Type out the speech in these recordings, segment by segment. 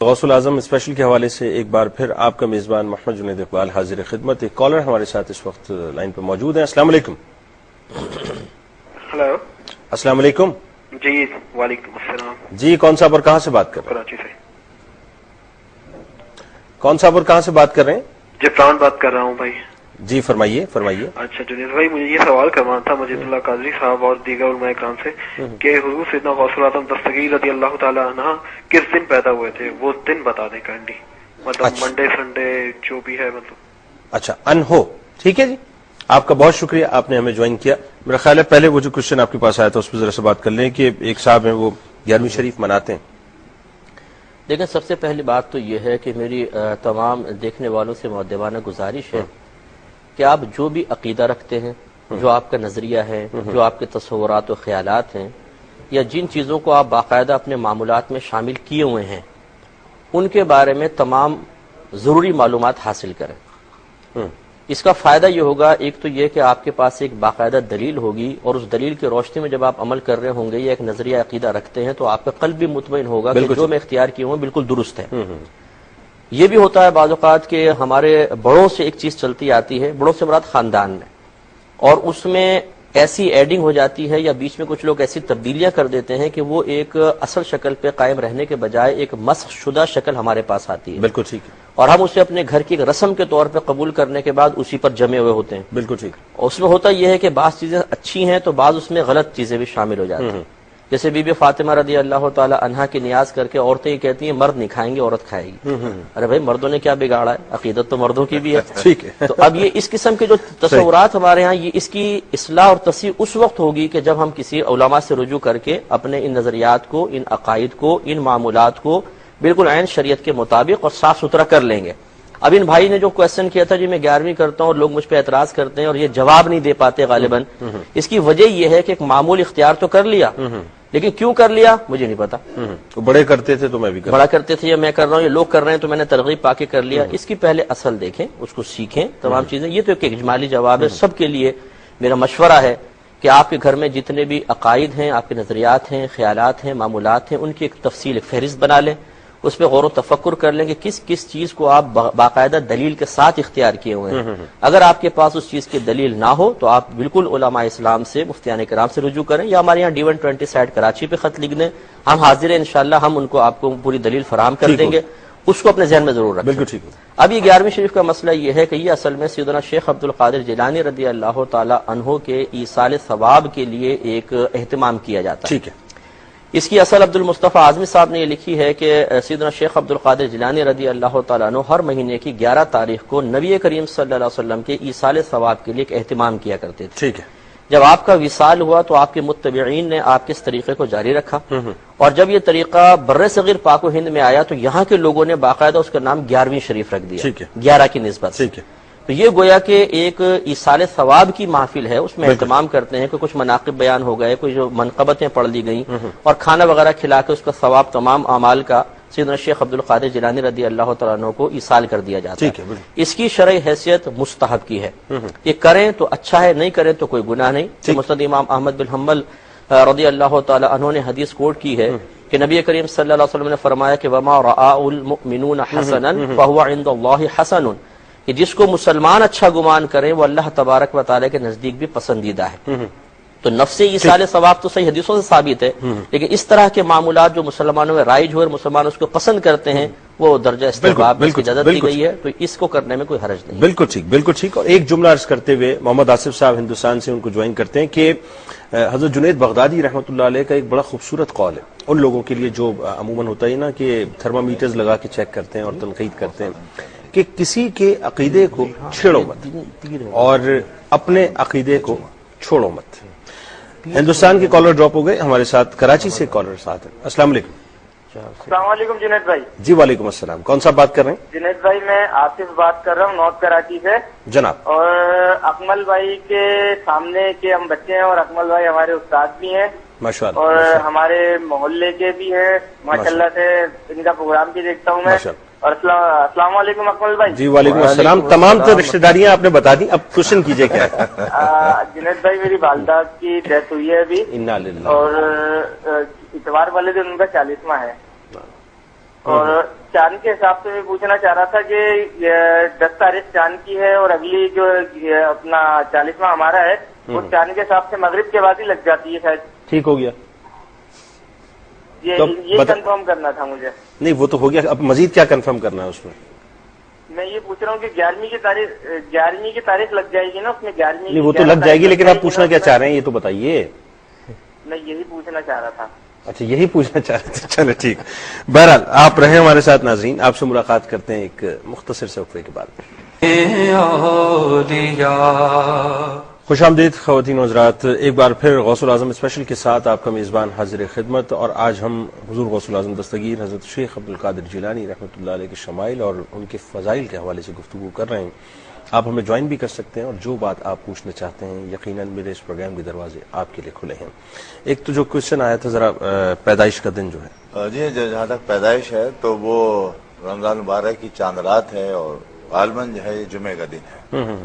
غوث العظم special کے حوالے سے ایک بار پھر آپ کا میزبان محمد جنید اقبال حاضر خدمت. ایک کالر ہمارے ساتھ اس وقت لائن پہ موجود ہیں. السلام علیکم. ہلو. السلام علیکم. جی وعلیکم السلام. جی کون صاحب اور کہاں سے بات کر رہے ہیں؟ کراچی سے. کون صاحب اور کہاں سے بات کر رہے ہیں؟ جفران بات کر رہا ہوں بھائی. جی فرمائیے فرمائیے. اچھا جنید بھائی مجھے یہ سوال کروانا تھا مجید اللہ قادری صاحب اور دیگر علماء اکرام سے کہ حضور سیدنا غوث العظم دستگیر رضی اللہ تعالیٰ عنہ کس دن پیدا ہوئے تھے، وہ دن بتا دیں کائنڈلی، مطلب منڈے سنڈے جو بھی ہے مطلب. اچھا انہو ٹھیک ہے جی. آپ کا بہت شکریہ آپ نے ہمیں جوائن کیا. میرا خیال ہے پہلے وہ جو کوشچن آپ کے پاس آیا تھا اس پہ ذرا سے بات کر لیں کہ ایک صاحب ہیں وہ 11ویں شریف مناتے ہیں. لیکن سب سے پہلی بات تو یہ ہے کہ میری تمام دیکھنے والوں سے مؤدبانہ گزارش ہے کہ آپ جو بھی عقیدہ رکھتے ہیں، جو آپ کا نظریہ ہے، جو آپ کے تصورات و خیالات ہیں، یا جن چیزوں کو آپ باقاعدہ اپنے معمولات میں شامل کیے ہوئے ہیں، ان کے بارے میں تمام ضروری معلومات حاصل کریں. اس کا فائدہ یہ ہوگا، ایک تو یہ کہ آپ کے پاس ایک باقاعدہ دلیل ہوگی، اور اس دلیل کی روشنی میں جب آپ عمل کر رہے ہوں گے یا ایک نظریہ عقیدہ رکھتے ہیں تو آپ کا قلب بھی مطمئن ہوگا کہ جو میں اختیار کیے ہوں بالکل درست ہے. یہ بھی ہوتا ہے بعض اوقات کہ ہمارے بڑوں سے ایک چیز چلتی آتی ہے، بڑوں سے مراد خاندان میں، اور اس میں ایسی ایڈنگ ہو جاتی ہے یا بیچ میں کچھ لوگ ایسی تبدیلیاں کر دیتے ہیں کہ وہ ایک اصل شکل پہ قائم رہنے کے بجائے ایک مسخ شدہ شکل ہمارے پاس آتی ہے. بالکل ٹھیک ہے. اور ہم اسے اپنے گھر کی ایک رسم کے طور پہ قبول کرنے کے بعد اسی پر جمے ہوئے ہوتے ہیں. بالکل ٹھیک. اور اس میں ہوتا یہ ہے کہ بعض چیزیں اچھی ہیں تو بعض اس میں غلط چیزیں بھی شامل ہو جاتی ہیں. جیسے بی بی فاطمہ رضی اللہ تعالی عنہا کی نیاز کر کے عورتیں یہ کہتی ہیں مرد نہیں کھائیں گے عورت کھائے گی. ارے بھائی مردوں نے کیا بگاڑا ہے، عقیدت تو مردوں کی بھی ہے. ٹھیک ہے. تو اب یہ اس قسم کے جو تصورات ہمارے ہاں، یہ اس کی اصلاح اور تصحیح اس وقت ہوگی کہ جب ہم کسی علماء سے رجوع کر کے اپنے ان نظریات کو، ان عقائد کو، ان معمولات کو بالکل عین شریعت کے مطابق اور صاف ستھرا کر لیں گے. اب ان بھائی نے جو کوشچن کیا تھا جی میں 11ویں کرتا ہوں اور لوگ مجھ پہ اعتراض کرتے ہیں اور یہ جواب نہیں دے پاتے غالباً، اس کی وجہ یہ ہے کہ ایک معمول اختیار تو کر لیا، لیکن کیوں کر لیا مجھے نہیں پتا. بڑے کرتے تھے تو میں بھی بڑا کرتے تھے یا میں کر رہا ہوں، یہ لوگ کر رہے ہیں تو میں نے ترغیب پا کے کر لیا. اس کی پہلے اصل دیکھیں، اس کو سیکھیں تمام چیزیں. یہ تو ایک اجمالی جواب ہے. سب کے لیے میرا مشورہ ہے کہ آپ کے گھر میں جتنے بھی عقائد ہیں، آپ کے نظریات ہیں، خیالات ہیں، معمولات ہیں، ان کی ایک تفصیل، ایک فہرست بنا لیں. اس پہ غور و تفکر کر لیں کہ کس کس چیز کو آپ باقاعدہ دلیل کے ساتھ اختیار کیے ہوئے ہیں. اگر آپ کے پاس اس چیز کی دلیل نہ ہو تو آپ بالکل علماء اسلام سے، مفتیان کرام سے رجوع کریں، یا ہمارے یہاں D120 سائٹ کراچی پہ خط لکھ دیں. ہم حاضر ہیں انشاءاللہ، ہم ان کو آپ کو پوری دلیل فراہم کر دیں گے. اس کو اپنے ذہن میں ضرور رکھیں. بالکل ٹھیک. اب یہ 11ویں شریف کا مسئلہ یہ ہے کہ یہ اصل میں سیدنا شیخ عبد القادر جیلانی رضی اللہ تعالی عنہ کے ایصال ثواب کے لیے ایک اہتمام کیا جاتا ہے. ٹھیک ہے. اس کی اصل عبد المصطفیٰ اعظمی صاحب نے یہ لکھی ہے کہ سیدنا شیخ عبد القادر جیلانی رضی اللہ تعالیٰ عنہ ہر مہینے کی 11 تاریخ کو نبی کریم صلی اللہ علیہ وسلم کے ایصال ثواب کے لیے ایک اہتمام کیا کرتے تھے. ٹھیک ہے. جب آپ کا وصال ہوا تو آپ کے متبعین نے آپ کے اس طریقے کو جاری رکھا، اور جب یہ طریقہ بر صغیر پاک و ہند میں آیا تو یہاں کے لوگوں نے باقاعدہ اس کا نام 11ویں شریف رکھ دیا. 11 کی نسبت. ٹھیک ہے. تو یہ گویا کہ ایک ایصال ثواب کی محفل ہے، اس میں اہتمام کرتے ہیں کہ کچھ مناقب بیان ہو گئے، کچھ جو منقبتیں پڑھ لی گئیں، اور کھانا وغیرہ کھلا کے اس کا ثواب تمام اعمال کا سیدنا شیخ عبد القادر جیلانی رضی اللہ تعالیٰ عنہ کو ایصال کر دیا جاتا ہے. اس کی شرعی حیثیت مستحب کی ہے. یہ کریں تو اچھا ہے، نہیں کریں تو کوئی گناہ نہیں. مسند امام احمد بن حنبل رضی اللہ تعالیٰ عنہ نے حدیث کوٹ کی ہے کہ نبی کریم صلی اللہ علیہ وسلم نے فرمایا کہ وما رآ المؤمنون حسنا فهو عند اللہ حسن، کہ جس کو مسلمان اچھا گمان کریں وہ اللہ تبارک و تعالیٰ کے نزدیک بھی پسندیدہ ہے. تو نفس ایصال ثواب تو صحیح حدیثوں سے ثابت ہے، لیکن اس طرح کے معمولات جو مسلمانوں میں رائج ہوئے اور مسلمان اس کو پسند کرتے ہیں وہ درجہ استحباب کی اجازت دی گئی ہے، تو اس کو کرنے میں کوئی حرج نہیں. بالکل ٹھیک بالکل ٹھیک. اور ایک جملہ عرض کرتے ہوئے محمد آصف صاحب ہندوستان سے ان کو جوائن کرتے ہیں کہ حضرت جنید بغدادی رحمۃ اللہ علیہ کا ایک بڑا خوبصورت قول ہے ان لوگوں کے لیے جو عموماً ہوتا ہے نا کہ تھرمامیٹرز لگا کے چیک کرتے ہیں اور تنقید کرتے ہیں کہ کسی کے عقیدے کو چھیڑو مت اور اپنے عقیدے کو چھوڑو مت. ہندوستان کے کالر ڈراپ ہو گئے. ہمارے ساتھ کراچی سے کالر ساتھ ہیں. السلام علیکم. السلام علیکم جنید بھائی. جی وعلیکم السلام. کون صاحب بات کر رہے ہیں؟ جنید بھائی میں آصف بات کر رہا ہوں نارتھ کراچی سے. جناب. اور اکمل بھائی کے سامنے کے ہم بچے ہیں اور اکمل بھائی ہمارے استاد بھی ہیں ماشاءاللہ، اور ہمارے محلے کے بھی ہیں ماشاءاللہ سے. ان کا پروگرام بھی دیکھتا ہوں میں. اور السلام علیکم اکمل بھائی. جی وعلیکم السلام. تمام تو رشتہ داریاں آپ نے بتا دی، اب کوشچن کیجئے کیا ہے. جنید بھائی میری والدہ کی ڈیتھ ہوئی ہے ابھی، انا للہ، اور اتوار والے دن ان کا 40واں ہے، اور چاند کے حساب سے میں پوچھنا چاہ رہا تھا کہ 10 تاریخ چاند کی ہے اور اگلی جو اپنا 40واں ہمارا ہے وہ چاند کے حساب سے مغرب کے بعد ہی لگ جاتی ہے شاید. ٹھیک ہو گیا, یہ کنفرم کرنا تھا مجھے. نہیں وہ تو ہو گیا, اب مزید کیا کنفرم کرنا ہے اس میں؟ یہ پوچھ رہا ہوں کہ 11ویں کی تاریخ لگ جائے گی نا اس میں 11ویں. نہیں وہ تو لگ جائے گی, لیکن آپ پوچھنا کیا چاہ رہے ہیں یہ تو بتائیے. میں یہی پوچھنا چاہ رہا تھا. اچھا یہی پوچھنا چاہ رہے تھے, چلے ٹھیک. بہرحال آپ رہیں ہمارے ساتھ ناظرین, آپ سے ملاقات کرتے ہیں ایک مختصر سے وقفے کے بعد. خوش آمدید خواتین و حضرات, ایک بار پھر غوث الاعظم اسپیشل کے ساتھ آپ کا میزبان حاضر خدمت. اور آج ہم حضور غوث الاعظم دستگیر حضرت شیخ عبدالقادر جیلانی رحمۃ اللہ علیہ کے شمائل اور ان کے فضائل کے حوالے سے گفتگو کر رہے ہیں. آپ ہمیں جوائن بھی کر سکتے ہیں اور جو بات آپ پوچھنا چاہتے ہیں یقیناً میرے اس پروگرام کے دروازے آپ کے لیے کھلے ہیں. ایک تو جو کوشچن آیا تھا ذرا پیدائش کا دن جو ہے, جی جہاں تک پیدائش ہے تو وہ رمضان مبارک کی چاند رات ہے اور غالباً جو ہے یہ جمعے کا دن ہے.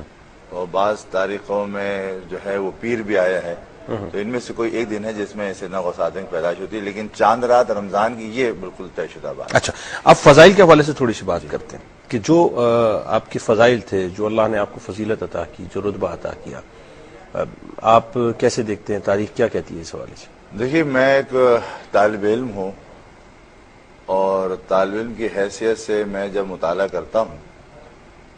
اور بعض تاریخوں میں جو ہے وہ پیر بھی آیا ہے, تو ان میں سے کوئی ایک دن ہے جس میں سیدنا غوث اعظم کی پیدائش ہوتی ہے, لیکن چاند رات رمضان کی یہ بالکل طے شدہ بات ہے. اچھا اب فضائل کے حوالے سے تھوڑی سی بات کرتے ہیں کہ جو آپ کے فضائل تھے, جو اللہ نے آپ کو فضیلت عطا کی, جو رتبہ عطا کیا, آپ کیسے دیکھتے ہیں, تاریخ کیا کہتی ہے اس حوالے سے؟ دیکھیے میں ایک طالب علم ہوں اور طالب علم کی حیثیت سے میں جب مطالعہ کرتا ہوں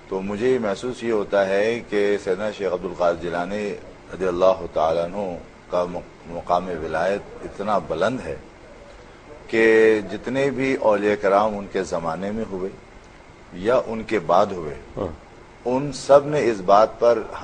تو مجھے محسوس یہ ہوتا ہے کہ سیدنا شیخ عبدالقادر جیلانی رضی اللہ تعالیٰ عنہ کا مقام ولایت اتنا بلند ہے کہ جتنے بھی اولیاء کرام ان کے زمانے میں ہوئے یا ان کے بعد ہوئے, ان سب نے اس بات پر